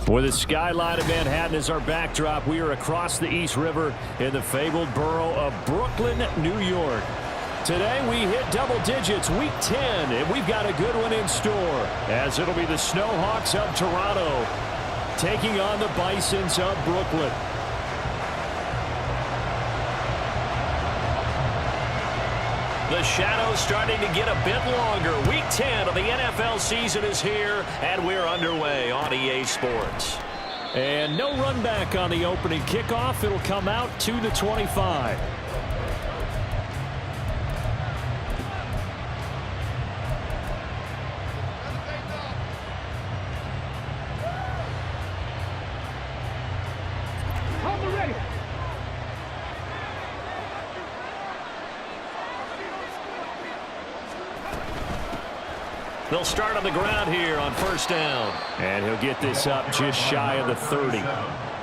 With the skyline of Manhattan as our backdrop, we are across the East River in the fabled borough of Brooklyn, New York. Today we hit double digits, week 10, and we've got a good one in store, as it'll be the Snowhawks of Toronto taking on the Bisons of Brooklyn. The shadow's starting to get a bit longer. Week 10 of the NFL season is here, and we're underway on EA Sports. And no run back on the opening kickoff. It'll come out to the 25. They'll start on the ground here on first down. And he'll get this up just shy of the 30.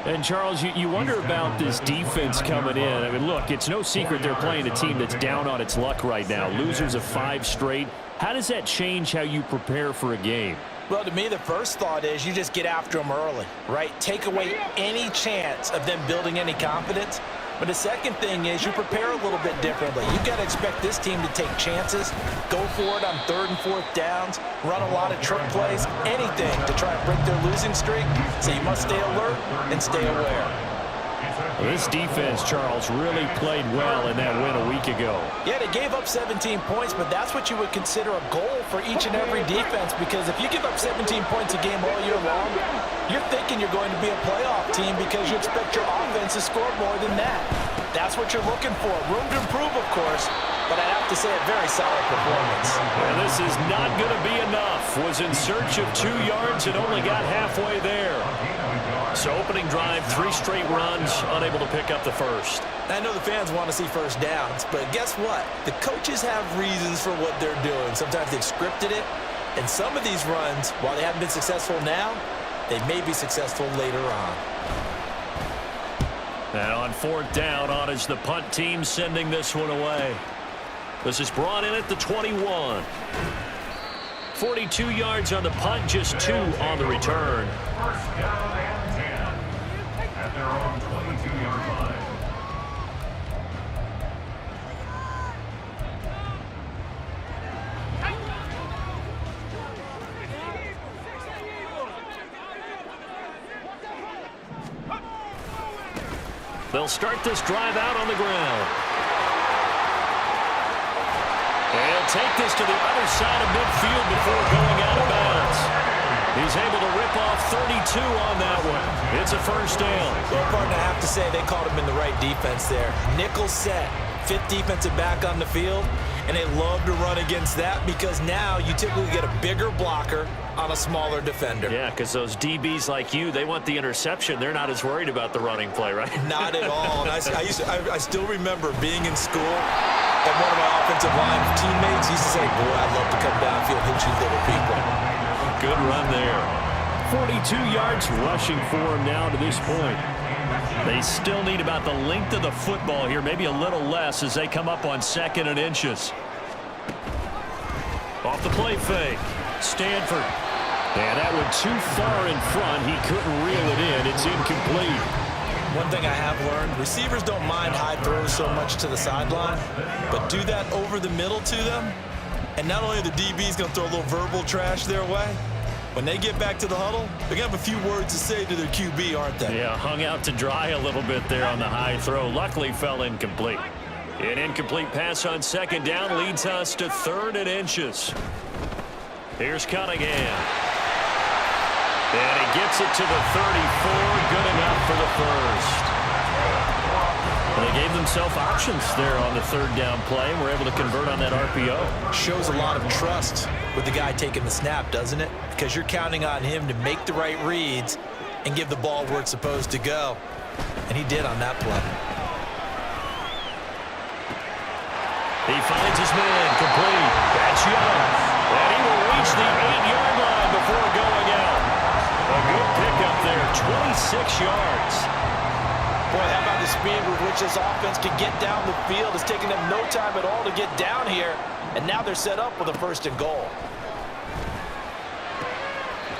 And, Charles, you wonder about this defense coming in. I mean, look, it's no secret they're playing a team that's down on its luck right now. Losers of 5 straight. How does that change how you prepare for a game? Well, to me, the first thought is you just get after them early, right? Take away any chance of them building any confidence. But the second thing is you prepare a little bit differently. You've got to expect this team to take chances, go for it on 3rd and 4th downs, run a lot of trick plays, anything to try and break their losing streak. So you must stay alert and stay aware. Well, this defense, Charles, really played well in that win a week ago. Yeah, they gave up 17 points, but that's what you would consider a goal for each and every defense, because if you give up 17 points a game all year long, you're thinking you're going to be a playoff team because you expect your offense to score more than that. That's what you're looking for. Room to improve, of course, but I'd have to say a very solid performance. And this is not going to be enough. Was in search of 2 yards and only got halfway there. So opening drive, 3 straight runs, unable to pick up the first. I know the fans want to see first downs, but guess what? The coaches have reasons for what they're doing. Sometimes they've scripted it, and some of these runs, while they haven't been successful now, they may be successful later on. And on 4th down, on is the punt team sending this one away. This is brought in at the 21. 42 yards on the punt, just 2 on the return. First down and 10 at their own 22-yard line. They'll start this drive out on the ground. And take this to the other side of midfield before going out of bounds. He's able to rip off 32 on that one. It's a first down. Well, partner, I have to say they caught him in the right defense there. Nickel set, 5th defensive back on the field, and they love to run against that because now you typically get a bigger blocker on a smaller defender. Yeah, because those DBs like you, they want the interception. They're not as worried about the running play, right? Not at all. And I still remember being in school, and one of my offensive line teammates used to say, boy, I'd love to come downfield and hit you little people. Good run there. 42 yards rushing for him now to this point. They still need about the length of the football here, maybe a little less as they come up on 2nd and inches. Off the play fake. Stanford. And that one too far in front. He couldn't reel it in. It's incomplete. One thing I have learned, receivers don't mind high throws so much to the sideline, but do that over the middle to them, and not only are the DBs going to throw a little verbal trash their way, when they get back to the huddle, they're going to have a few words to say to their QB, aren't they? Yeah, hung out to dry a little bit there on the high throw. Luckily fell incomplete. An incomplete pass on 2nd down leads us to 3rd and inches. Here's Cunningham. And he gets it to the 34. Good enough for the first. And they gave themselves options there on the 3rd down play and were able to convert on that RPO. Shows a lot of trust with the guy taking the snap, doesn't it? Because you're counting on him to make the right reads and give the ball where it's supposed to go. And he did on that play. He finds his man complete. That's Young. And he will reach the 8-yard line before going out. A good pickup there, 26 yards. Boy, how about the speed with which this offense can get down the field? It's taking them no time at all to get down here. And now they're set up with a 1st and goal.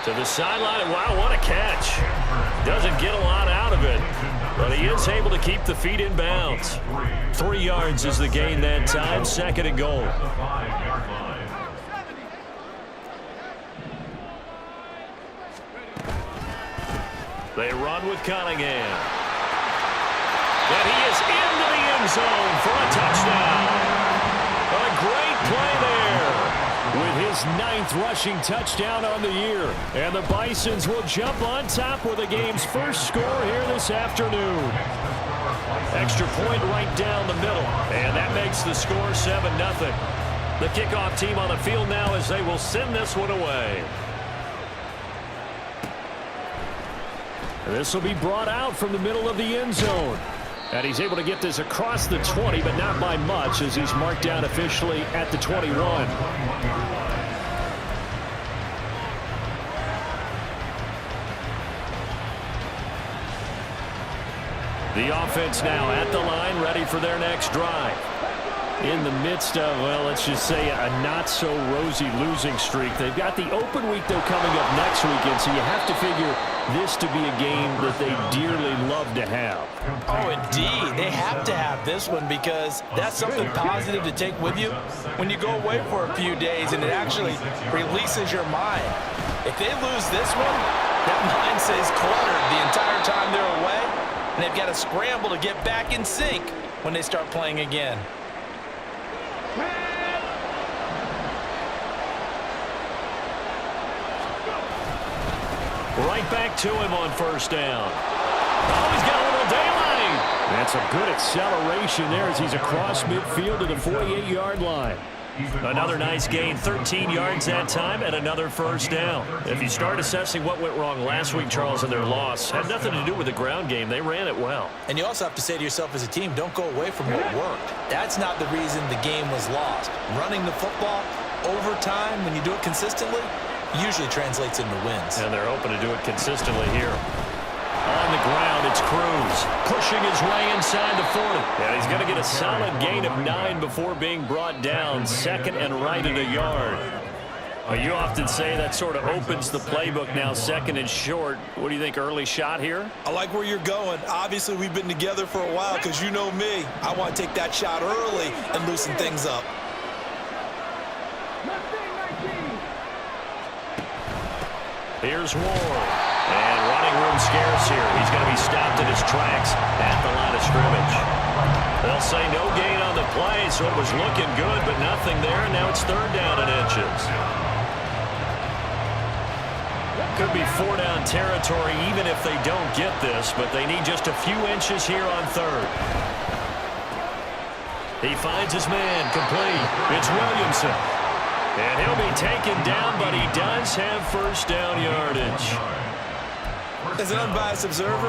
To the sideline. Wow, what a catch. Doesn't get a lot out of it, but he is able to keep the feet in bounds. 3 yards is the gain that time. 2nd and goal. They run with Cunningham. And he is into the end zone for a touchdown. A great play there with his 9th rushing touchdown on the year. And the Bisons will jump on top with the game's first score here this afternoon. Extra point right down the middle. And that makes the score 7-0. The kickoff team on the field now as they will send this one away. This will be brought out from the middle of the end zone. And he's able to get this across the 20, but not by much as he's marked down officially at the 21. The offense now at the line, ready for their next drive. In the midst of, well, let's just say a not-so-rosy losing streak. They've got the open week, though, coming up next weekend, so you have to figure this to be a game that they dearly love to have. Oh, indeed. They have to have this one because that's something positive to take with you when you go away for a few days, and it actually releases your mind. If they lose this one, that mind stays cluttered the entire time they're away, and they've got to scramble to get back in sync when they start playing again. Right back to him on 1st down. Oh, he's got a little daylight. That's a good acceleration there as he's across midfield to the 48-yard line. Another nice gain, 13 yards that time, and another 1st down. If you start assessing what went wrong last week, Charles, in their loss, had nothing to do with the ground game. They ran it well. And you also have to say to yourself as a team, don't go away from what worked. That's not the reason the game was lost. Running the football over time, when you do it consistently, usually translates into wins. And they're hoping to do it consistently here. On the ground, it's Cruz pushing his way inside the 40. And he's going to get a solid gain of 9 before being brought down. 2nd and right at a yard. Well, you often say that sort of opens the playbook now, 2nd and short. What do you think, early shot here? I like where you're going. Obviously, we've been together for a while because you know me. I want to take that shot early and loosen things up. Here's Ward. And running room scarce here. He's going to be stopped in his tracks at the line of scrimmage. They'll say no gain on the play, so it was looking good, but nothing there. Now it's 3rd down and inches. Could be 4-down territory even if they don't get this, but they need just a few inches here on 3rd. He finds his man complete. It's Williamson. And he'll be taken down, but he does have 1st down yardage. As an unbiased observer,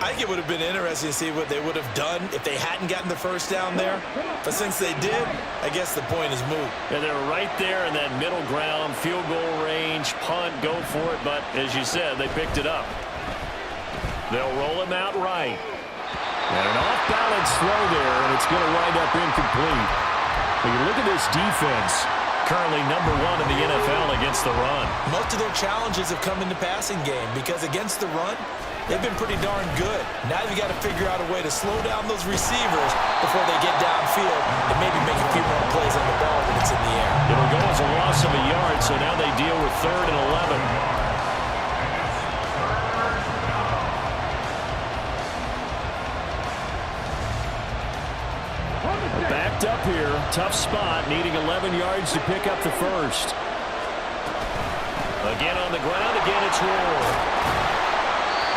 I think it would have been interesting to see what they would have done if they hadn't gotten the 1st down there. But since they did, I guess the point is moot. And they're right there in that middle ground, field goal range, punt, go for it. But as you said, they picked it up. They'll roll him out right. And an off-balance throw there, and it's going to wind up incomplete. When you look at this defense, currently number 1 in the NFL against the run. Most of their challenges have come in the passing game because against the run, they've been pretty darn good. Now you've got to figure out a way to slow down those receivers before they get downfield and maybe make a few more plays on the ball when it's in the air. It'll go as a loss of a yard, so now they deal with 3rd and 11. Backed up here, tough spot, needing 11 yards to pick up the 1st. Again on the ground, again it's Ward.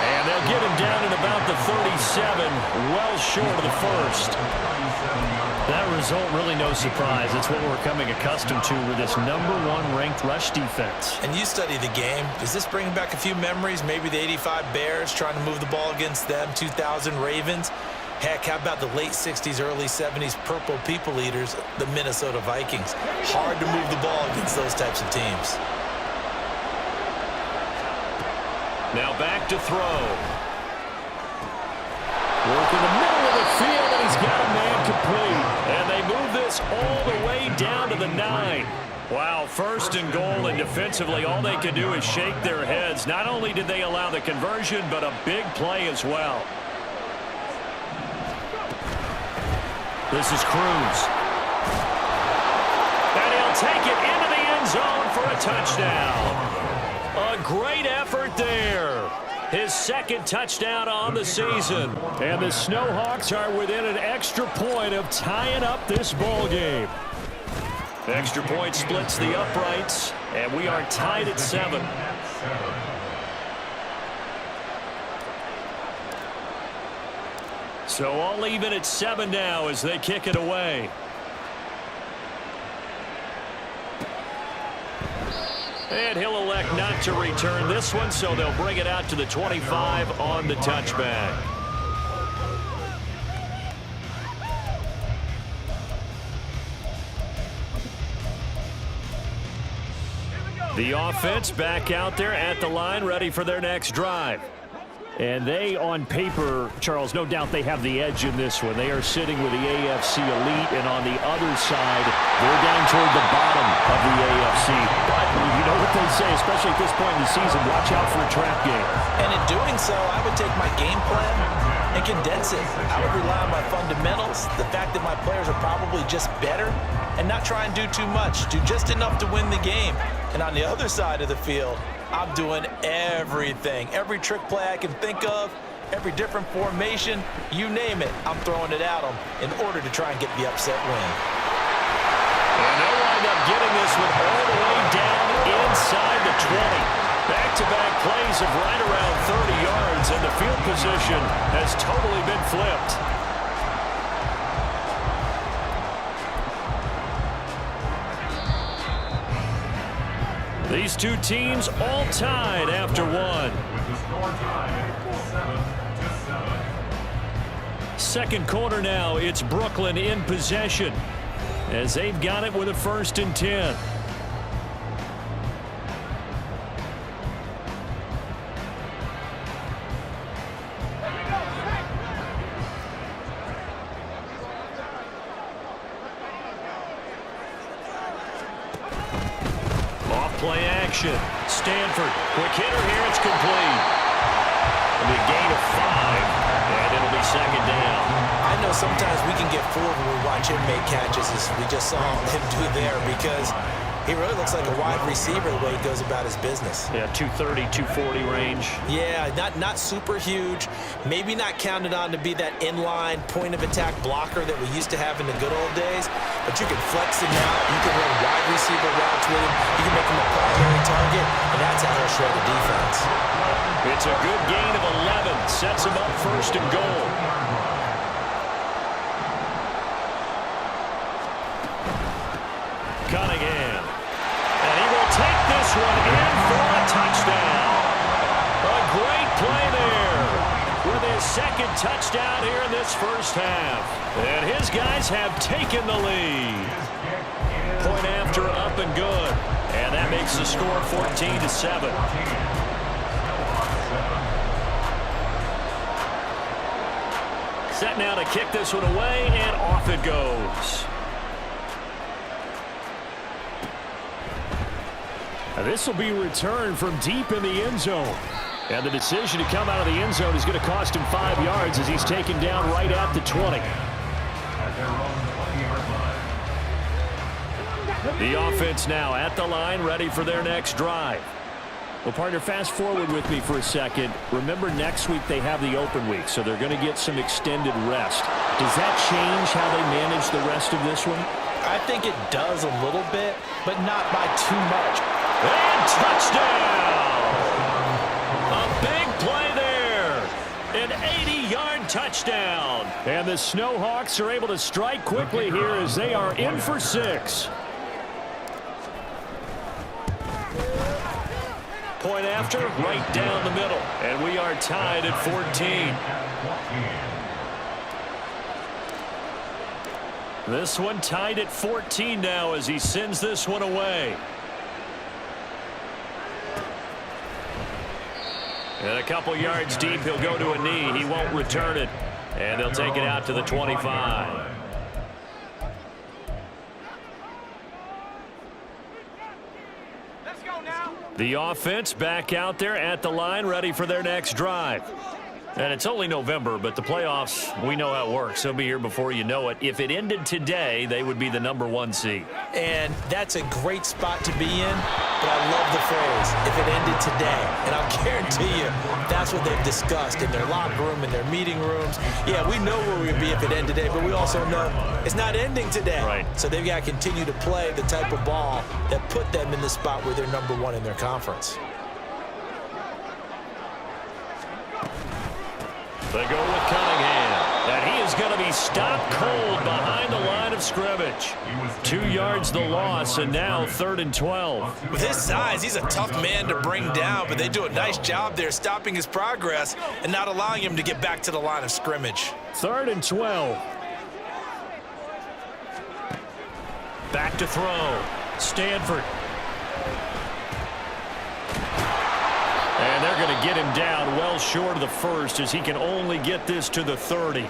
And they'll get him down at about the 37, well short of the 1st. That result, really no surprise. It's what we're coming accustomed to with this number 1 ranked rush defense. And you study the game. Does this bring back a few memories? Maybe the 85 Bears trying to move the ball against them, 2000 Ravens. Heck, how about the late 60s, early 70s Purple People Eaters, the Minnesota Vikings? Hard to move the ball against those types of teams. Now back to throw. Work in the middle of the field, and he's got a man complete. And they move this all the way down to the 9. Wow, first and goal, and defensively all they could do is shake their heads. Not only did they allow the conversion, but a big play as well. This is Cruz. And he'll take it into the end zone for a touchdown. A great effort there. His second touchdown on the season. And the Snowhawks are within an extra point of tying up this ball game. Extra point splits the uprights, and we are tied at 7. So all even at 7 now as they kick it away. And he'll elect not to return this one, so they'll bring it out to the 25 on the touchback. The offense back out there at the line, ready for their next drive. And they, on paper, Charles, no doubt they have the edge in this one. They are sitting with the AFC elite, and on the other side, they're down toward the bottom of the AFC. But you know what they say, especially at this point in the season, watch out for a trap game. And in doing so, I would take my game plan and condense it. I would rely on my fundamentals, the fact that my players are probably just better, and not try and do too much, do just enough to win the game. And on the other side of the field, I'm doing everything. Every trick play I can think of, every different formation, you name it, I'm throwing it at them in order to try and get the upset win. And they'll wind up getting this one all the way down inside the 20. Back-to-back plays of right around 30 yards, and the field position has totally been flipped. These two teams all tied after one. With the score tied 7-7. Second quarter now, it's Brooklyn in possession as they've got it with a 1st and 10. Play action. Stanford. Quick hitter here. It's complete. It'll be a gain of 5. And it'll be 2nd down. I know sometimes we can get fooled when we watch him make catches, as we just saw him do there, because he really looks like a wide receiver the way he goes about his business. Yeah, 230, 240 range. Yeah, not super huge. Maybe not counted on to be that inline point-of-attack blocker that we used to have in the good old days, but you can flex him out. You can run wide receiver routes with him. You can make him a primary target, and that's how he'll shred the defense. It's a good gain of 11. Sets him up 1st and goal. Cunningham. And he will take this one in for a touchdown. A great play there with his 2nd touchdown here in this first half. And his guys have taken the lead. Point after up and good. And that makes the score 14-7. Set now to kick this one away, and off it goes. This will be returned from deep in the end zone. And the decision to come out of the end zone is going to cost him 5 yards as he's taken down right at the 20. At their own 20-yard line. The offense now at the line, ready for their next drive. Well, partner, fast forward with me for a second. Remember, next week they have the open week, so they're going to get some extended rest. Does that change how they manage the rest of this one? I think it does a little bit, but not by too much. And touchdown! A big play there. An 80-yard touchdown. And the Snowhawks are able to strike quickly here as they are in for 6. Point after, right down the middle. And we are tied at 14. This one tied at 14 now as he sends this one away. And a couple yards deep, he'll go to a knee. He won't return it. And they'll take it out to the 25. The offense back out there at the line, ready for their next drive. And it's only November, but the playoffs, we know how it works. They'll be here before you know it. If it ended today, they would be the #1 seed. And that's a great spot to be in, but I love the phrase, if it ended today. And I'll guarantee you, that's what they've discussed in their locker room, in their meeting rooms. Yeah, we know where we'd be if it ended today, but we also know it's not ending today. Right. So they've got to continue to play the type of ball that put them in the spot where they're #1 in their conference. They go with Cunningham, and he is going to be stopped cold behind the line of scrimmage. 2 yards the loss, and now 3rd and 12. With his size, he's a tough man to bring down, but they do a nice job there stopping his progress and not allowing him to get back to the line of scrimmage. 3rd and 12. Back to throw. Stanford. And they're going to get him down well short of the first as he can only get this to the 30.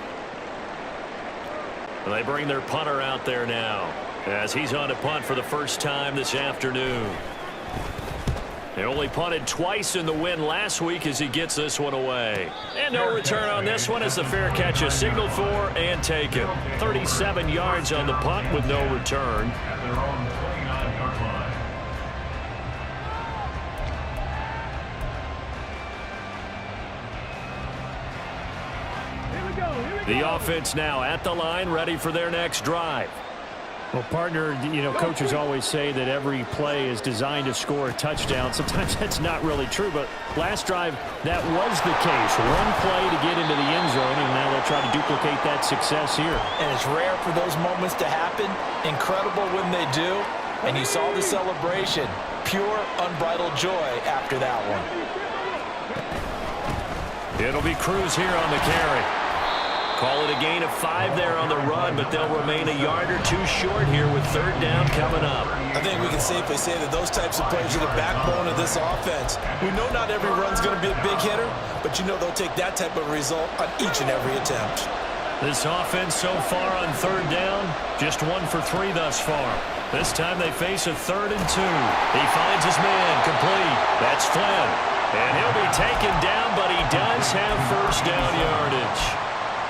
And they bring their punter out there now as he's on to punt for the first time this afternoon. They only punted twice in the win last week as he gets this one away. And no return on this one as the fair catch is signaled for and taken. 37 yards on the punt with no return. At their own 29-yard line. The offense now at the line, ready for their next drive. Well, partner, you know, coaches always say that every play is designed to score a touchdown. Sometimes that's not really true, but last drive, that was the case. One play to get into the end zone, and now they'll try to duplicate that success here. And it's rare for those moments to happen. Incredible when they do. And you saw the celebration. Pure, unbridled joy after that one. It'll be Cruz here on the carry. Call it a gain of 5 there on the run, but they'll remain a yard or two short here with 3rd down coming up. I think we can safely say that those types of plays are the backbone of this offense. We know not every run's going to be a big hitter, but you know they'll take that type of result on each and every attempt. This offense so far on 3rd down, just 1 for 3 thus far. This time they face a 3rd and 2. He finds his man complete. That's Flynn. And he'll be taken down, but he does have first down yardage.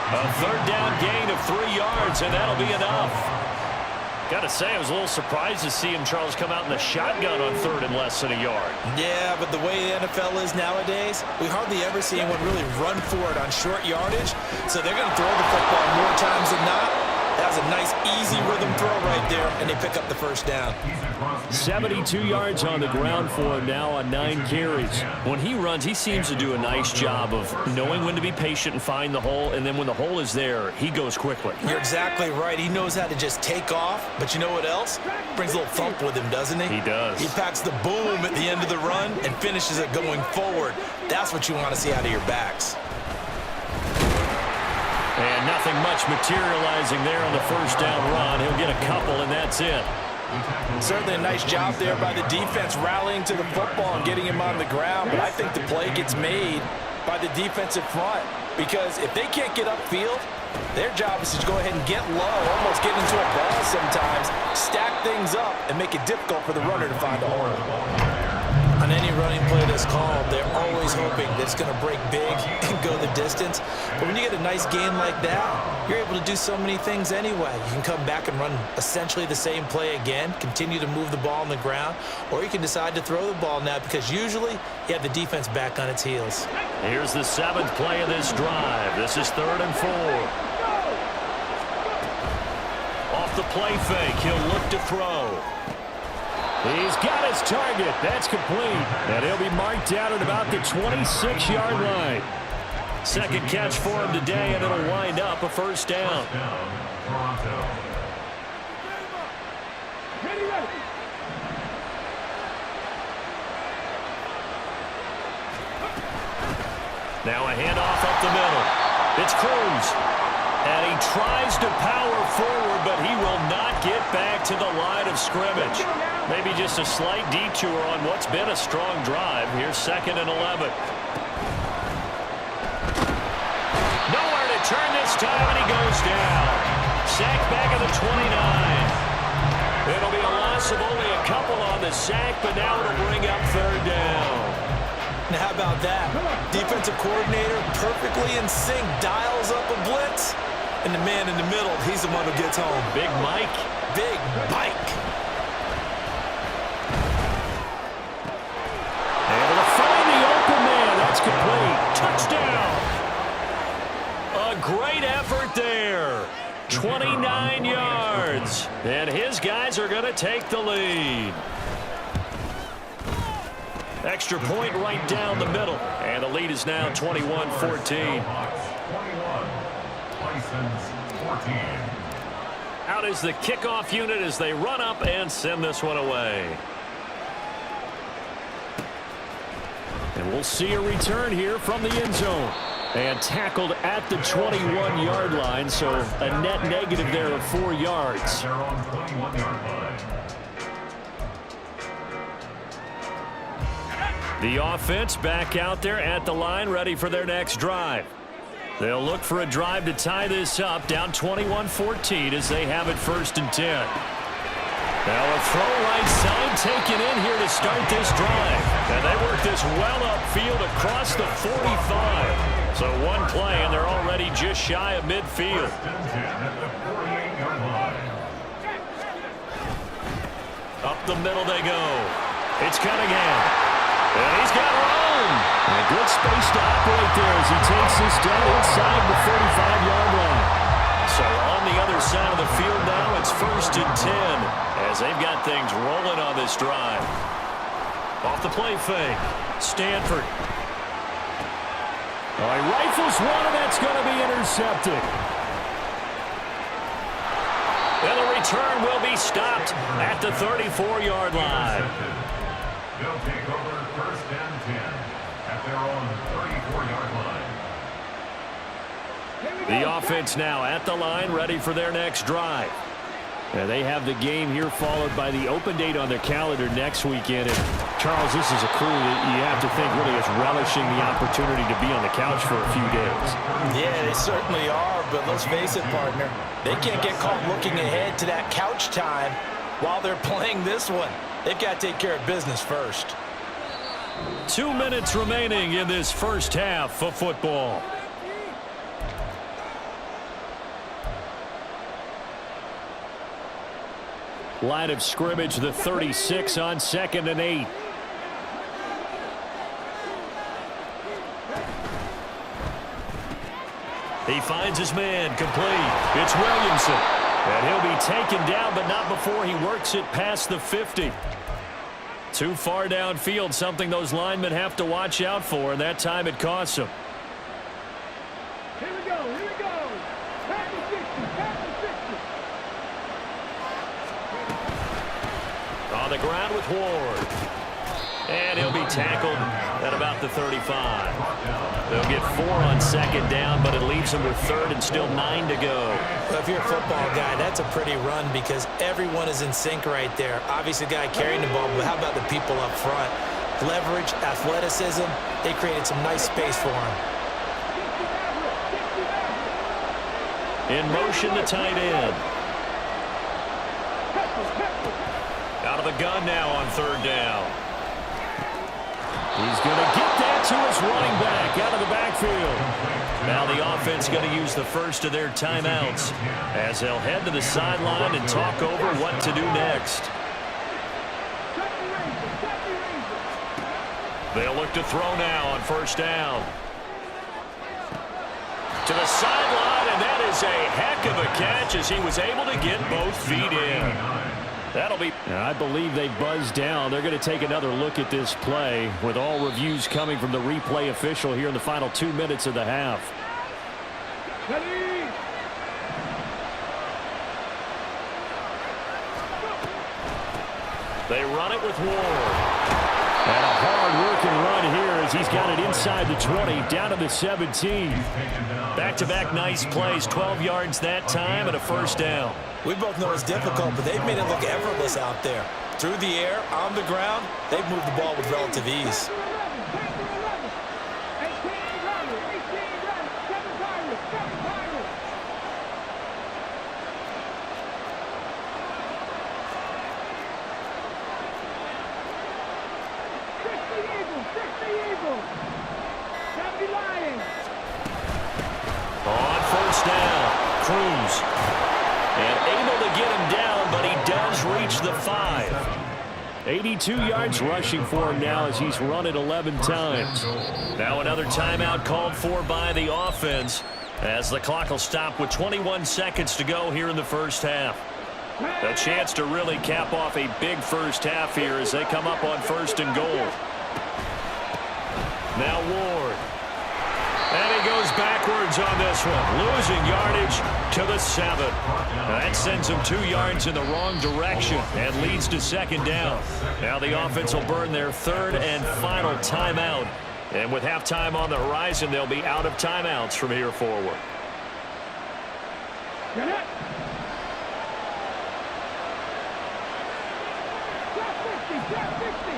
A 3rd down gain of 3 yards, and that'll be enough. Got to say, I was a little surprised to see him, Charles, come out in the shotgun on 3rd and less than a yard. Yeah, but the way the NFL is nowadays, we hardly ever see anyone really run for it on short yardage. So they're going to throw the football more times than not. That was a nice, easy rhythm throw right there, and they pick up the first down. 72 yards on the ground for him now on 9 carries. When he runs, he seems to do a nice job of knowing when to be patient and find the hole, and then when the hole is there, he goes quickly. You're exactly right. He knows how to just take off, but you know what else? Brings a little thump with him, doesn't he? He does. He packs the boom at the end of the run and finishes it going forward. That's what you want to see out of your backs. And nothing much materializing there on the first down run. He'll get a couple, and that's it. Certainly a nice job there by the defense rallying to the football and getting him on the ground, but I think the play gets made by the defensive front because if they can't get upfield, their job is to go ahead and get low, almost get into a ball sometimes, stack things up, and make it difficult for the runner to find a hole. On any running play that's called, they're always hoping that it's going to break big and go the distance. But when you get a nice gain like that, you're able to do so many things anyway. You can come back and run essentially the same play again, continue to move the ball on the ground, or you can decide to throw the ball now because usually you have the defense back on its heels. Here's the 7th play of this drive. This is 3rd and 4. Off the play fake, he'll look to throw. He's got his target. That's complete. And he'll be marked out at about the 26-yard line. Second catch for him today, and it'll wind up a first down. Now a handoff up the middle. It's Cruz. And he tries to power forward, but he will not get back to the line of scrimmage. Maybe just a slight detour on what's been a strong drive. Here's 2nd and 11. Nowhere to turn this time, and he goes down. Sacked back at the 29. It'll be a loss loss of only a couple on the sack, but now it'll bring up third down. Now, how about that? Defensive coordinator perfectly in sync, dials up a blitz, and the man in the middle, he's the one who gets home. Big Mike. Big Mike. Able to find the open man. That's complete. Touchdown. A great effort there. 29 yards. And his guys are going to take the lead. Extra point right down the middle. And the lead is now 21-14. Snowhawks 21, Bisons 14. Out is the kickoff unit as they run up and send this one away. And we'll see a return here from the end zone. And tackled at the 21-yard line, so a net negative there of 4 yards. Their own 21-yard line. The offense back out there at the line, ready for their next drive. They'll look for a drive to tie this up, down 21-14 as they have it 1st and 10. Now a throw right side taken in here to start this drive. And they work this well upfield across the 45. So one play, and they're already just shy of midfield. 1st and 10 at the 48-yard line. Up the middle they go. It's Cunningham. And he's got room. And a good space to operate there as he takes this down inside the 35-yard line. So on the other side of the field now, it's 1st and 10 as they've got things rolling on this drive. Off the play fake. Stanford. Oh, he rifles one, and that's going to be intercepted. And the return will be stopped at the 34-yard line. They'll take over 1st and 10 at their own 34-yard line. The offense now at the line, ready for their next drive. They have the game here followed by the open date on their calendar next weekend. And Charles, this is a crew that you have to think really is relishing the opportunity to be on the couch for a few days. Yeah, they certainly are, but let's face it, partner. They can't get caught looking ahead to that couch time while they're playing this one. They've got to take care of business first. 2 minutes remaining in this first half of football. Line of scrimmage, the 36 on 2nd and 8. He finds his man complete. It's Williamson. And he'll be taken down, but not before he works it past the 50. Too far downfield, something those linemen have to watch out for, and that time it costs them. Here we go, here we go. Back to 60, back to 60. On the ground with Ward. And he'll be tackled at about the 35. They'll get 4 on 2nd down, but it leaves them with 3rd and still 9 to go. Well, if you're a football guy, that's a pretty run because everyone is in sync right there. Obviously, the guy carrying the ball, but how about the people up front? Leverage, athleticism, they created some nice space for him. In motion, the tight end. Out of the gun now on 3rd down. He's going to get that to his running back out of the backfield. Now the offense going to use the first of their timeouts as they'll head to the sideline and talk over what to do next. They'll look to throw now on 1st down. To the sideline, and that is a heck of a catch as he was able to get both feet in. That'll be... I believe they buzzed down. They're going to take another look at this play with all reviews coming from the replay official here in the final 2 minutes of the half. They run it with Ward. And a hard-working run here as he's got it inside the 20, down to the 17. Back-to-back nice plays, 12 yards that time and a 1st down. We both know it's difficult, but they've made it look effortless out there. Through the air, on the ground, they've moved the ball with relative ease. Eagles. 70 Lions. On first down, Cruz. And able to get him down, but he does reach the 5. 82 yards rushing for him now as he's run it 11 times. Now another timeout called for by the offense as the clock will stop with 21 seconds to go here in the first half. A chance to really cap off a big first half here as they come up on first and goal. Now Ward. And he goes backwards on this one, losing yardage to the 7. That sends him 2 yards in the wrong direction and leads to second down. Now the offense will burn their third and final timeout. And with halftime on the horizon, they'll be out of timeouts from here forward. Get it. Drop 60.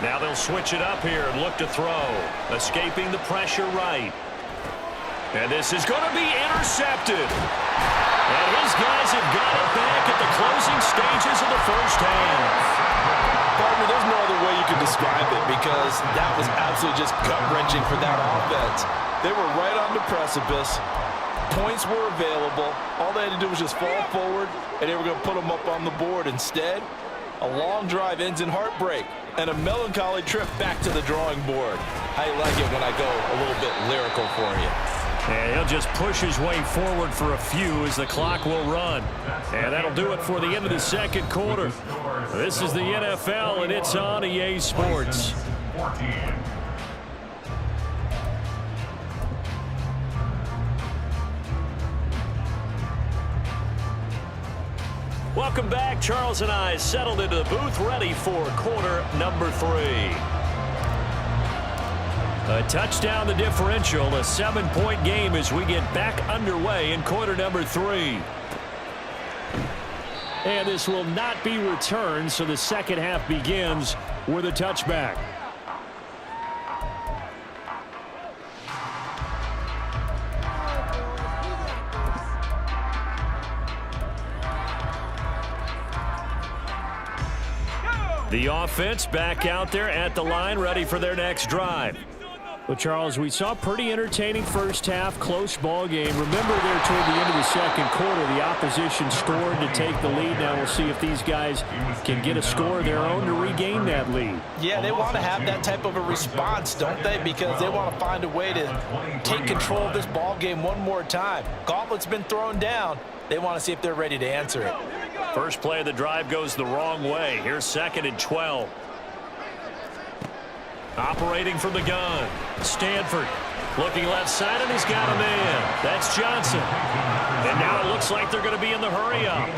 Now they'll switch it up here and look to throw. Escaping the pressure right. And this is going to be intercepted. And his guys have got it back at the closing stages of the first half. Partner, there's no other way you can describe it because that was absolutely just gut-wrenching for that offense. They were right on the precipice. Points were available. All they had to do was just fall forward, and they were going to put them up on the board. Instead, a long drive ends in heartbreak and a melancholy trip back to the drawing board. How you like it when I go a little bit lyrical for you? And he'll just push his way forward for a few as the clock will run. And that'll do it for the end of the second quarter. This is the NFL, and it's on EA Sports. Welcome back. Charles and I settled into the booth, ready for quarter number 3. A touchdown, the differential, a 7-point game as we get back underway in quarter number 3. And this will not be returned, so the second half begins with a touchback. The offense back out there at the line, ready for their next drive. Well, Charles, we saw a pretty entertaining first half, close ball game. Remember there toward the end of the second quarter, the opposition scored to take the lead. Now we'll see if these guys can get a score of their own to regain that lead. Yeah, they want to have that type of a response, don't they? Because they want to find a way to take control of this ball game one more time. Gauntlet's been thrown down. They want to see if they're ready to answer it. First play of the drive goes the wrong way. Here's 2nd and 12. Operating from the gun. Stanford looking left side, and he's got a man. That's Johnson. And now it looks like they're going to be in the hurry up.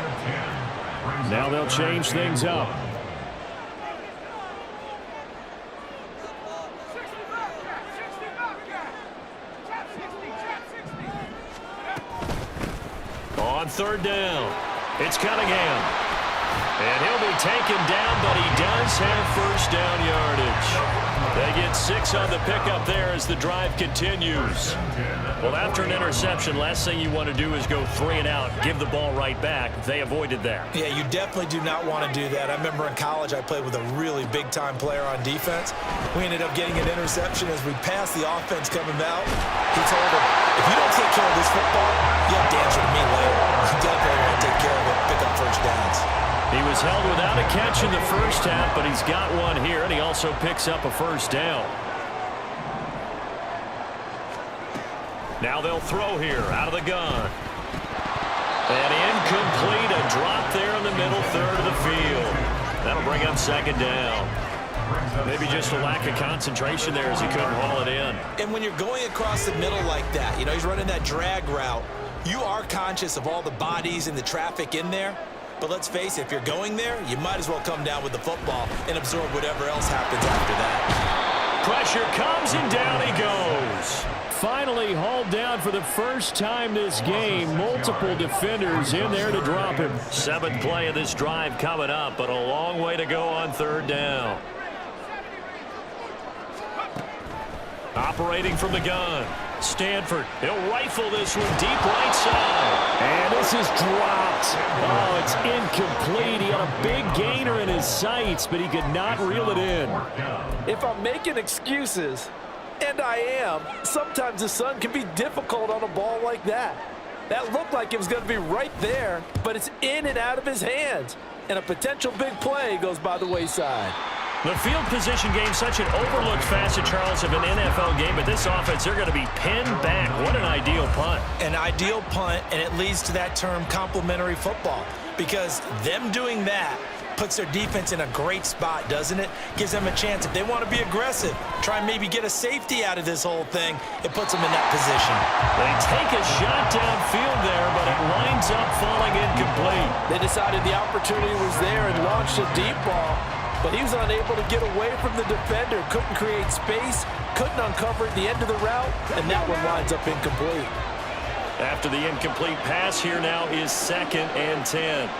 Now they'll change things up. On third down, it's Cunningham. And he'll be taken down, but he does have first down yardage. They get 6 on the pickup there as the drive continues. Well, after an interception, last thing you want to do is go 3 and out, give the ball right back. They avoided that. Yeah, you definitely do not want to do that. I remember in college I played with a really big-time player on defense. We ended up getting an interception as we passed the offense coming out. He told him, if you don't take care of this football, you have to answer to me later. You definitely want to take care of it, pick up first downs. He was held without a catch in the first half, but he's got one here, and he also picks up a first down. Now they'll throw here out of the gun. And incomplete, a drop there in the middle third of the field. That'll bring up second down. Maybe just a lack of concentration there as he couldn't haul it in. And when you're going across the middle like that, you know, he's running that drag route, you are conscious of all the bodies and the traffic in there. But let's face it, if you're going there, you might as well come down with the football and absorb whatever else happens after that. Pressure comes, and down he goes. Finally hauled down for the first time this game. Multiple defenders in there to drop him. 7th play of this drive coming up, but a long way to go on third down. Operating from the gun. Stanford, he'll rifle this one deep right side. And this is dropped. Oh, it's incomplete. He had a big gainer in his sights, but he could not reel it in. If I'm making excuses, and I am, sometimes the sun can be difficult on a ball like that. That looked like it was going to be right there, but it's in and out of his hands. And a potential big play goes by the wayside. The field position game, such an overlooked facet, Charles, of an NFL game, but this offense, they're going to be pinned back. What an ideal punt. An ideal punt, and it leads to that term complementary football, because them doing that puts their defense in a great spot, doesn't it? Gives them a chance. If they want to be aggressive, try and maybe get a safety out of this whole thing, it puts them in that position. They take a shot downfield there, but it winds up falling incomplete. They decided the opportunity was there and launched a deep ball, but he was unable to get away from the defender, couldn't create space, couldn't uncover at the end of the route, and that one winds up incomplete. After the incomplete pass, here now is 2nd and 10.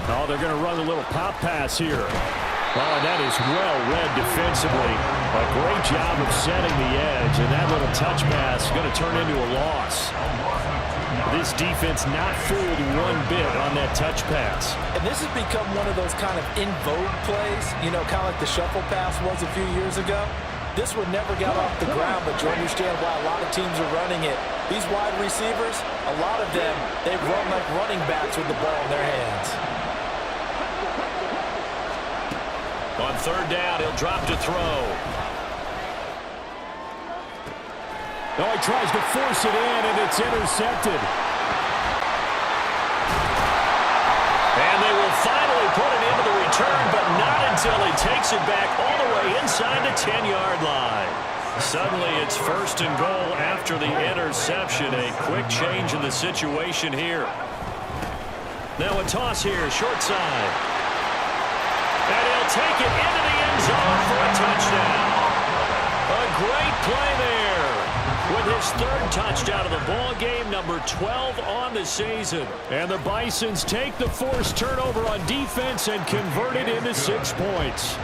Oh, they're going to run a little pop pass here. Oh, and that is well read defensively. A great job of setting the edge, and that little touch pass is going to turn into a loss. This defense not fooled one bit on that touch pass. And this has become one of those kind of in vogue plays, you know, kind of like the shuffle pass was a few years ago. This one never got off the ground, but you understand why a lot of teams are running it. These wide receivers, a lot of them, they run like running backs with the ball in their hands. On 3rd down, he'll drop to throw. Oh, he tries to force it in, and it's intercepted. And they will finally put it into the return, but not until he takes it back all the way inside the 10-yard line. Suddenly, it's 1st and goal after the interception. A quick change in the situation here. Now a toss here, short side. And he'll take it into the end zone for a touchdown. A great play there. With his 3rd touchdown of the ball game, number 12 on the season. And the Bisons take the forced turnover on defense and convert it into 6 points.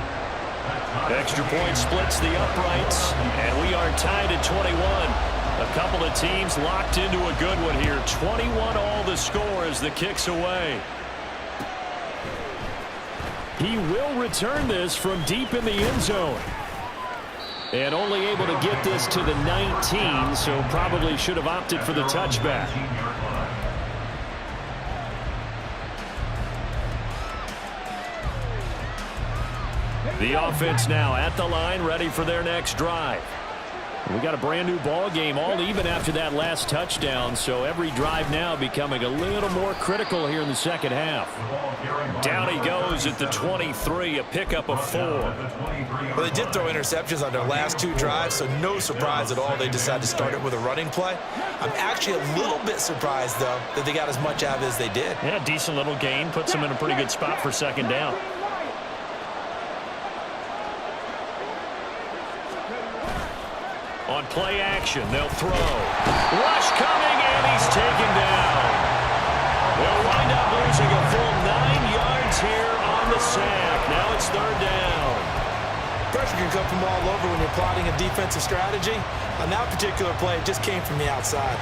Extra point splits the uprights, and we are tied at 21. A couple of teams locked into a good one here. 21 all the score as the kick's away. He will return this from deep in the end zone. And only able to get this to the 19, so probably should have opted for the touchback. The offense now at the line, ready for their next drive. We got a brand new ball game, all even after that last touchdown, so every drive now becoming a little more critical here in the second half. Down he goes at the 23, a pickup of 4. Well, they did throw interceptions on their last 2 drives, so no surprise at all they decided to start it with a running play. I'm actually a little bit surprised, though, that they got as much out of it as they did. Yeah, decent little gain, puts them in a pretty good spot for 2nd down. On play action, they'll throw. Rush coming, and he's taken down. They'll wind up losing a full 9 yards here on the sack. Now it's 3rd down. Pressure can come from all over when you're plotting a defensive strategy. On that particular play, it just came from the outside.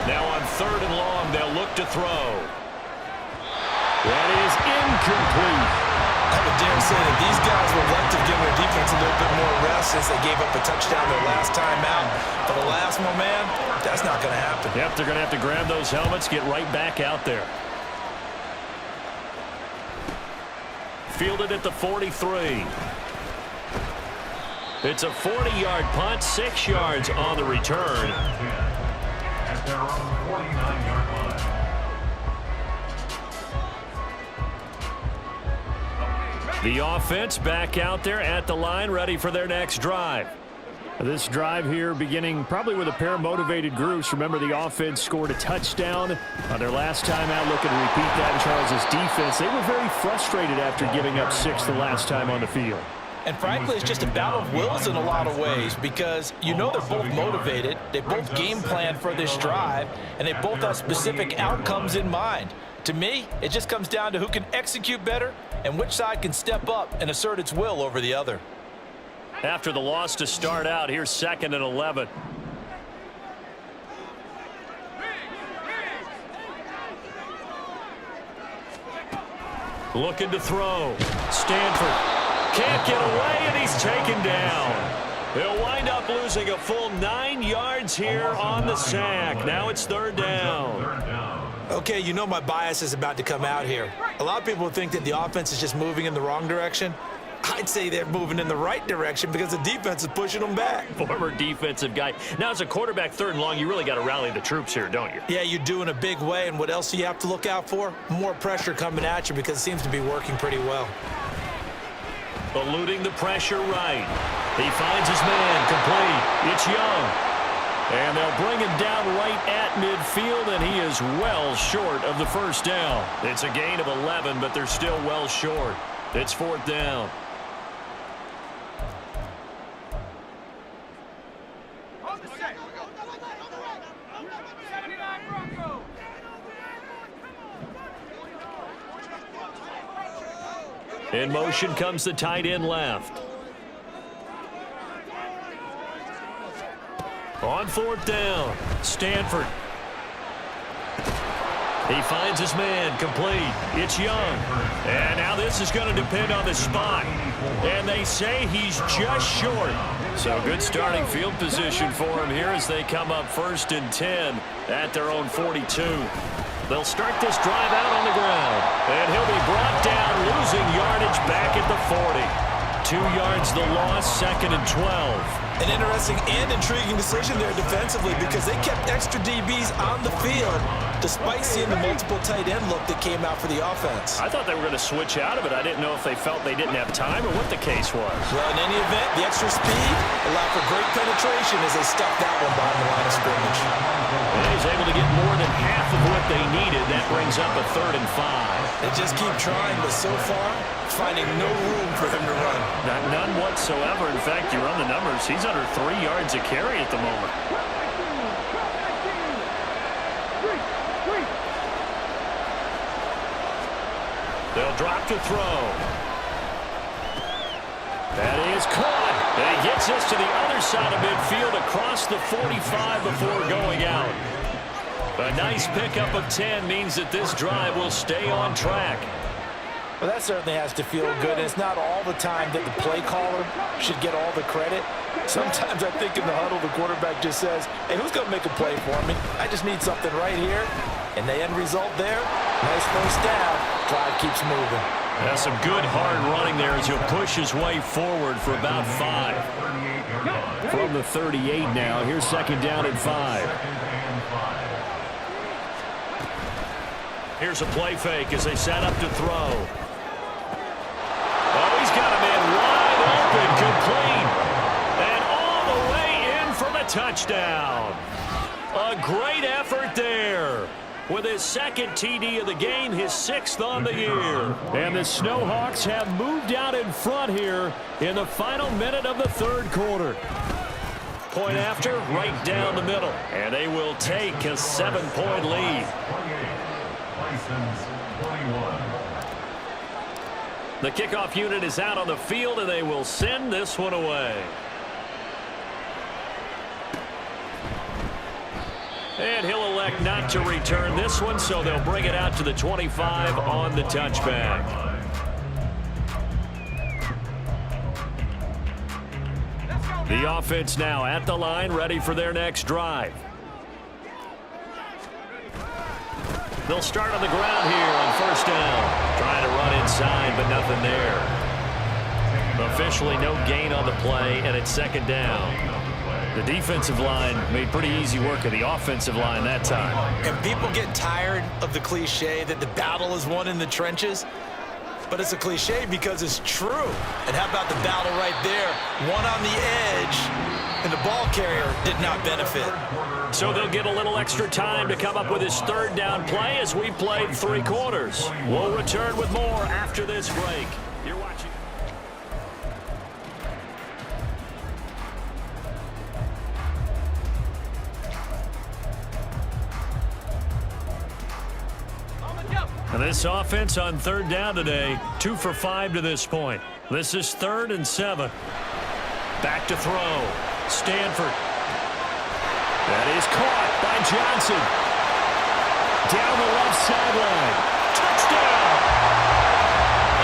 Now on 3rd and long, they'll look to throw. That is incomplete. I would dare say that these guys would like to give their defense a little bit more rest since they gave up a touchdown their last time out. But alas, my man, that's not going to happen. Yep, they're going to have to grab those helmets, get right back out there. Fielded at the 43. It's a 40-yard punt, 6 yards on the return. At their own 49-yard line. The offense back out there at the line, ready for their next drive. This drive here beginning probably with a pair of motivated groups. Remember, the offense scored a touchdown on their last time out. Looking to repeat that in Charles's defense. They were very frustrated after giving up 6 the last time on the field. And frankly, it's just a battle of wills in a lot of ways because you know they're both motivated, they both game plan for this drive, and they both have specific outcomes in mind. To me, it just comes down to who can execute better and which side can step up and assert its will over the other. After the loss to start out, here's 2nd and 11. Looking to throw. Stanford can't get away, and he's taken down. He'll wind up losing a full 9 yards here on the sack. Now it's 3rd down. Okay, you know my bias is about to come out here. A lot of people think that the offense is just moving in the wrong direction. I'd say they're moving in the right direction because the defense is pushing them back. Former defensive guy. Now, as a quarterback, 3rd and long, you really got to rally the troops here, don't you? Yeah, you do in a big way, and what else do you have to look out for? More pressure coming at you because it seems to be working pretty well. Eluding the pressure right. He finds his man complete. It's Young. And they'll bring him down right at midfield, and he is well short of the 1st down. It's a gain of 11, but they're still well short. It's 4th down. In motion comes the tight end left. On 4th down, Stanford. He finds his man complete. It's Young. And now this is going to depend on the spot. And they say he's just short. So good starting field position for him here as they come up 1st and 10 at their own 42. They'll start this drive out on the ground. And he'll be brought down, losing yardage back at the 40. 2 yards the loss, 2nd and 12. An interesting and intriguing decision there defensively because they kept extra DBs on the field despite seeing the multiple tight end look that came out for the offense. I thought they were going to switch out of it. I didn't know if they felt they didn't have time or what the case was. Well, in any event, the extra speed allowed for great penetration as they stuffed that one behind the line of scrimmage. And he's able to get more than half of what they needed. That brings up a 3rd and 5. They just keep trying, but so far, finding no room for them to run. None whatsoever. In fact, you run the numbers. He's under 3 yards a carry at the moment. They'll drop to throw. That is caught. And he gets this to the other side of midfield across the 45 before going out. A nice pickup of 10 means that this drive will stay on track. Well, that certainly has to feel good. And it's not all the time that the play caller should get all the credit. Sometimes I think in the huddle, the quarterback just says, hey, who's going to make a play for me? I just need something right here. And the end result there, nice 1st down. Drive keeps moving. That's some good hard running there as he'll push his way forward for about 5. From the 38 now, here's 2nd down and 5. Here's a play fake as they set up to throw. Oh, he's got a man wide open, complete. And all the way in for the touchdown. A great effort there. With his 2nd TD of the game, his 6th on the year. And the Snowhawks have moved out in front here in the final minute of the 3rd quarter. Point after, right down the middle. And they will take a 7-point lead. The kickoff unit is out on the field, and they will send this one away. And he'll elect not to return this one, so they'll bring it out to the 25 on the touchback. The offense now at the line, ready for their next drive. They'll start on the ground here on 1st down. Trying to run inside, but nothing there. Officially no gain on the play, and it's 2nd down. The defensive line made pretty easy work of the offensive line that time. And people get tired of the cliche that the battle is won in the trenches. But it's a cliche because it's true. And how about the battle right there? One on the edge, and the ball carrier did not benefit. So they'll get a little extra time to come up with his 3rd down play as we played 3 quarters. We'll return with more after this break. You're watching. This offense on third down today, 2 for 5 to this point. This is 3rd and 7. Back to throw. Stanford. That is caught by Johnson. Down the left sideline. Touchdown!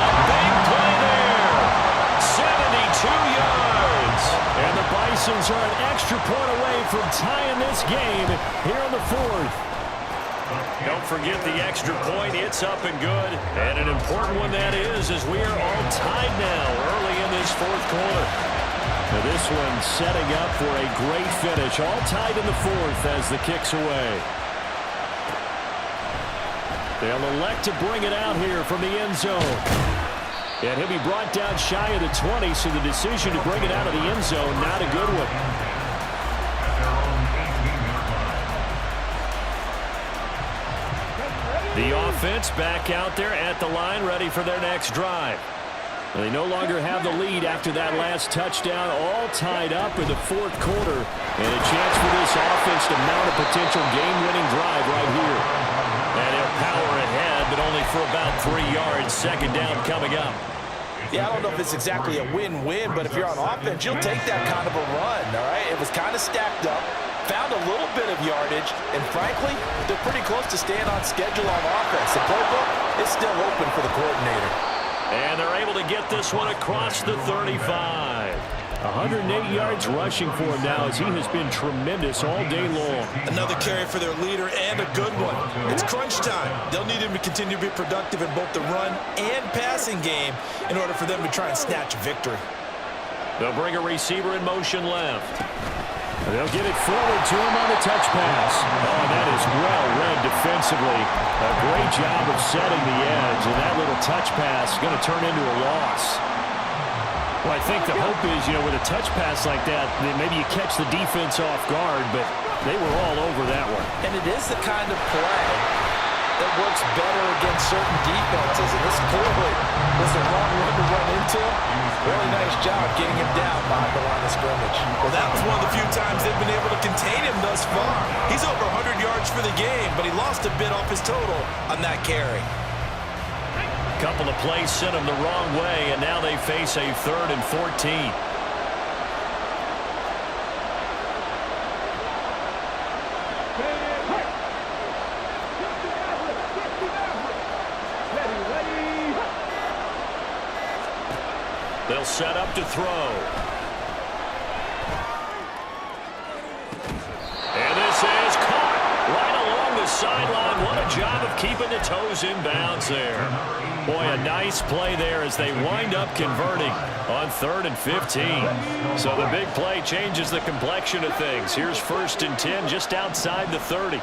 A big play there. 72 yards. And the Bisons are an extra point away from tying this game here in the 4th. Don't forget the extra point. It's up and good. And an important one that is, as we are all tied now early in this 4th quarter. Now this one setting up for a great finish. All tied in the 4th as the kick's away. They'll elect to bring it out here from the end zone. And he'll be brought down shy of the 20, so the decision to bring it out of the end zone, not a good one. The offense back out there at the line, ready for their next drive. They no longer have the lead after that last touchdown, all tied up in the 4th quarter. And a chance for this offense to mount a potential game-winning drive right here. And he'll power ahead, but only for about 3 yards. 2nd down coming up. Yeah, I don't know if it's exactly a win-win, but if you're on offense, you'll take that kind of a run, all right? It was kind of stacked up, found a little bit of yardage, and frankly, they're pretty close to staying on schedule on offense. The playbook is still open for the coordinator. And they're able to get this one across the 35. 108 yards rushing for him now as he has been tremendous all day long. Another carry for their leader and a good one. It's crunch time. They'll need him to continue to be productive in both the run and passing game in order for them to try and snatch a victory. They'll bring a receiver in motion left. They'll get it forward to him on the touch pass. Oh, that is well read defensively. A great job of setting the edge, and that little touch pass is going to turn into a loss. Well, I think the hope is, with a touch pass like that, maybe you catch the defense off guard, but they were all over that one. And it is the kind of play that works better against certain defenses, and this clearly was the wrong one to run into. Really nice job getting him down behind the line of scrimmage. Well, that was one of the few times they've been able to contain him thus far. He's over 100 yards for the game, but he lost a bit off his total on that carry. Couple of plays sent them the wrong way, and now they face a 3rd and 14. They'll set up to throw. And this is caught right along the sideline. What a job of keeping the toes in bounds there. Boy, a nice play there as they wind up converting on 3rd and 15. So the big play changes the complexion of things. Here's 1st and 10 just outside the 30.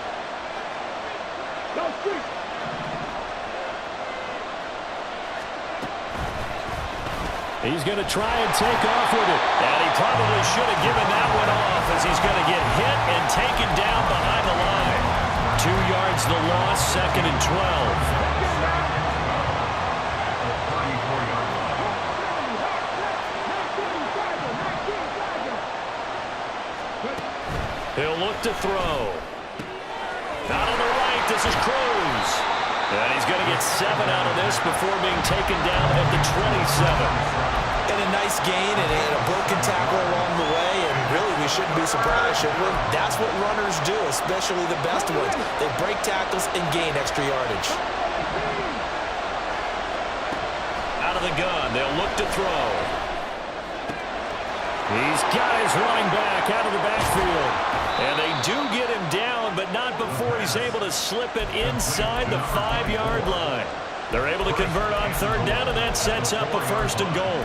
He's going to try and take off with it. And he probably should have given that one off as he's going to get hit and taken down behind the line. 2 yards the loss, 2nd and 12. He'll look to throw. Out on the right, this is Cruz. And he's going to get 7 out of this before being taken down at the 27. And a nice gain and a broken tackle along the way, and really we shouldn't be surprised, should we? That's what runners do, especially the best ones. They break tackles and gain extra yardage. Out of the gun, they'll look to throw. He's got his running back out of the backfield. And they do get him down, but not before he's able to slip it inside the 5-yard line. They're able to convert on 3rd down, and that sets up a 1st and goal.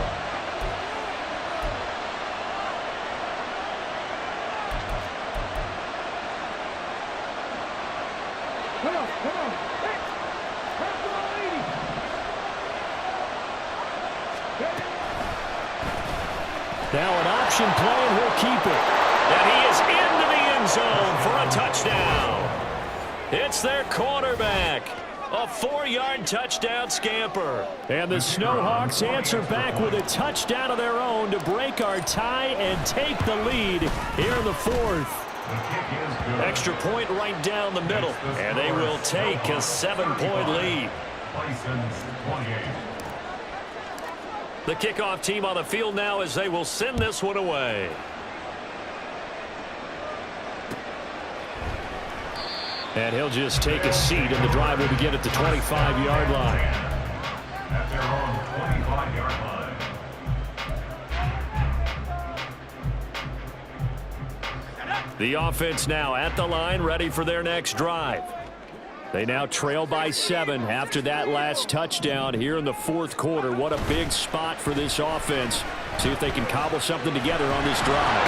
Come on, come on. Hey, pass the ball, 80. Now an option play, and he'll keep it. And he is into the end zone for a touchdown. It's their quarterback. A 4-yard touchdown scamper. And the Snowhawks answer back with a touchdown of their own to break our tie and take the lead here in the 4th. Extra point right down the middle. And they will take a 7-point lead. Bison's 28. The kickoff team on the field now as they will send this one away. And he'll just take a seat, and the drive will begin at the 25-yard line. At their own 25-yard line. The offense now at the line, ready for their next drive. They now trail by 7 after that last touchdown here in the fourth quarter. What a big spot for this offense. See if they can cobble something together on this drive.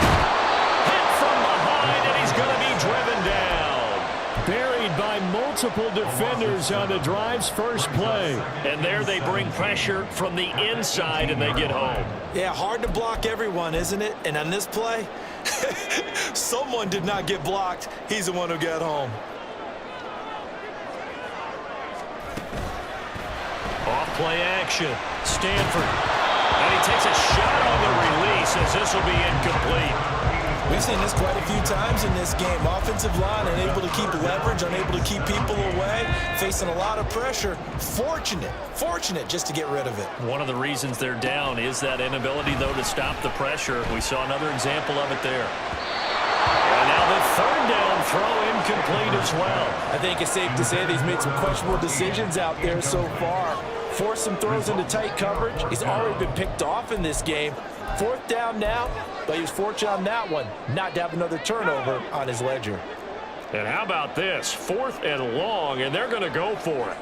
Hit from behind, and he's going to be driven down. Buried by multiple defenders on the drive's first play. And there they bring pressure from the inside, and they get home. Yeah, hard to block everyone, isn't it? And on this play, someone did not get blocked. He's the one who got home. Off-play action. Stanford. And he takes a shot on the release as this will be incomplete. We've seen this quite a few times in this game. Offensive line unable to keep leverage, unable to keep people away, facing a lot of pressure. Fortunate just to get rid of it. One of the reasons they're down is that inability, though, to stop the pressure. We saw another example of it there. And now the third down throw incomplete as well. I think it's safe to say that he's made some questionable decisions out there so far. Forced some throws into tight coverage. He's already been picked off in this game. Fourth down now, but he was fortunate on that one not to have another turnover on his ledger. And how about this? 4th and long, and they're going to go for it.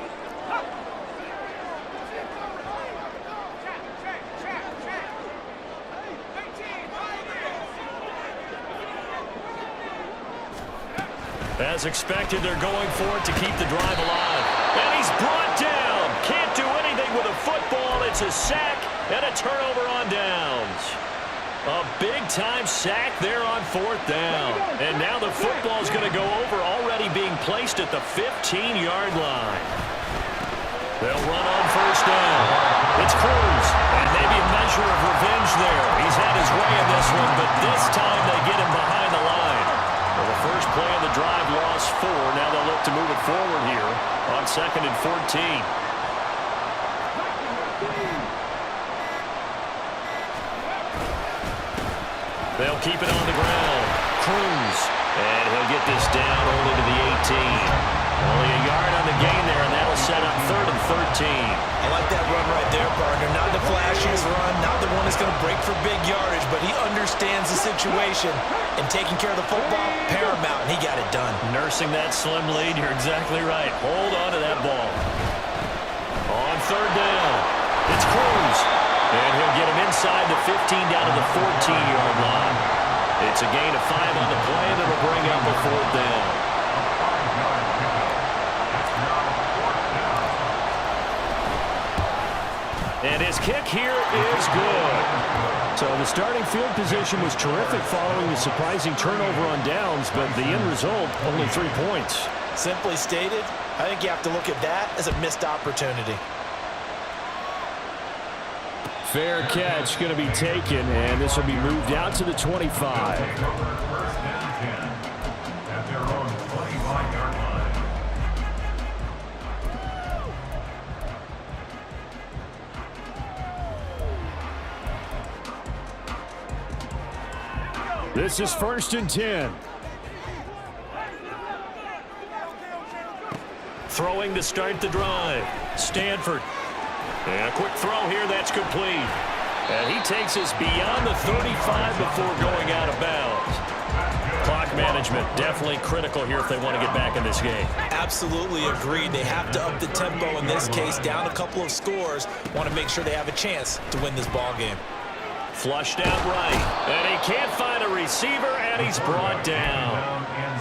As expected, they're going for it to keep the drive alive. And he's brought down. Can't do anything with a football. It's a sack and a turnover on downs. A big-time sack there on 4th down. And now the football is going to go over, already being placed at the 15-yard line. They'll run on 1st down. It's Cruz. And maybe a measure of revenge there. He's had his way in this one, but this time they get him behind the line. Well, the first play of the drive lost 4. Now they'll look to move it forward here on 2nd and 14. They'll keep it on the ground. Cruz. And he'll get this down only to the 18. Only a yard on the gain there, and that'll set up 3rd and 13. I like that run right there, partner. Not the flashiest run, not the one that's going to break for big yardage, but he understands the situation. And taking care of the football, paramount, and he got it done. Nursing that slim lead, you're exactly right. Hold on to that ball. On 3rd down, it's Cruz. And he'll get him inside the 15 down to the 14-yard line. It's a gain of 5 on the play, and it'll bring up a 4th down. And his kick here is good. So the starting field position was terrific following the surprising turnover on downs, but the end result, only 3 points. Simply stated, I think you have to look at that as a missed opportunity. Fair catch going to be taken, and this will be moved out to the 25. 1st and 10. At their own 25-yard line. This is 1st and 10. Throwing to start the drive. Stanford. And a quick throw here, that's complete. And he takes us beyond the 35 before going out of bounds. Clock management, definitely critical here if they want to get back in this game. Absolutely agreed. They have to up the tempo in this case, down a couple of scores. Want to make sure they have a chance to win this ball game. Flushed out right. And he can't find a receiver, and he's brought down.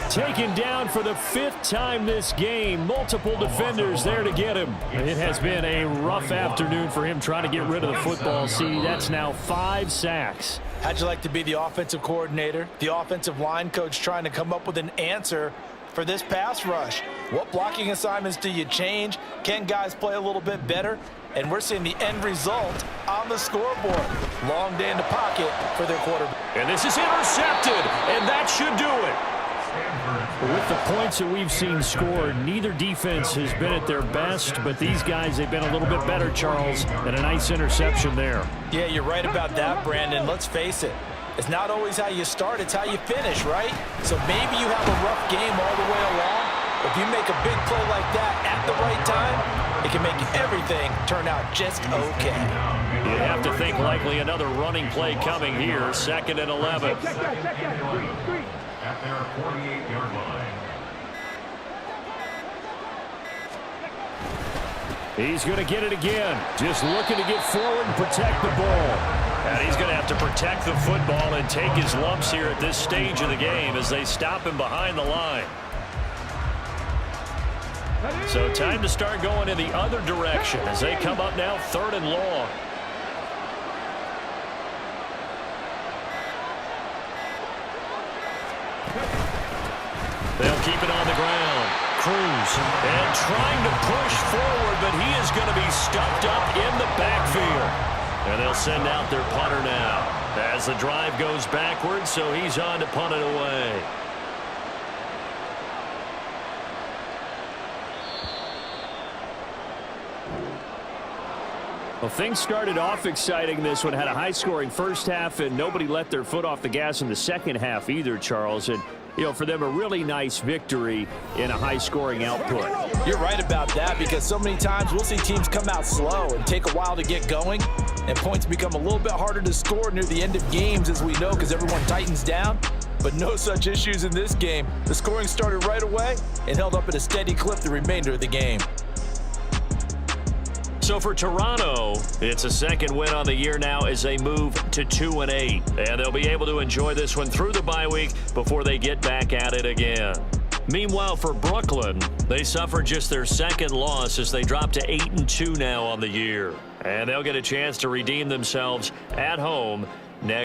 Taken down for the 5th time this game. Multiple defenders there to get him. It has been a rough afternoon for him trying to get rid of the football. See, that's now 5 sacks. How'd you like to be the offensive coordinator, the offensive line coach trying to come up with an answer for this pass rush? What blocking assignments do you change? Can guys play a little bit better? And we're seeing the end result on the scoreboard. Long day in the pocket for their quarterback. And this is intercepted, and that should do it. With the points that we've seen scored, neither defense has been at their best, but these guys, they've been a little bit better, Charles, and a nice interception there. Yeah, you're right about that, Brandon. Let's face it. It's not always how you start, it's how you finish, right? So maybe you have a rough game all the way along. If you make a big play like that at the right time, it can make everything turn out just okay. You have to think likely another running play coming here, 2nd and 11. At their 48-yard line. He's going to get it again. Just looking to get forward and protect the ball. And he's going to have to protect the football and take his lumps here at this stage of the game as they stop him behind the line. So time to start going in the other direction as they come up now 3rd and long. They'll keep it on the ground. Cruz and trying to push forward, but he is going to be stuffed up in the backfield. And they'll send out their punter now as the drive goes backwards, so he's on to punt it away. Well, things started off exciting. This one had a high-scoring first half, and nobody let their foot off the gas in the second half either, Charles. And, you know, for them, a really nice victory in a high-scoring output. You're right about that because so many times we'll see teams come out slow and take a while to get going, and points become a little bit harder to score near the end of games, as we know, because everyone tightens down. But no such issues in this game. The scoring started right away and held up at a steady clip the remainder of the game. So for Toronto, it's a 2nd win on the year now as they move to 2-8. And they'll be able to enjoy this one through the bye week before they get back at it again. Meanwhile, for Brooklyn, they suffered just their 2nd loss as they drop to 8-2 now on the year. And they'll get a chance to redeem themselves at home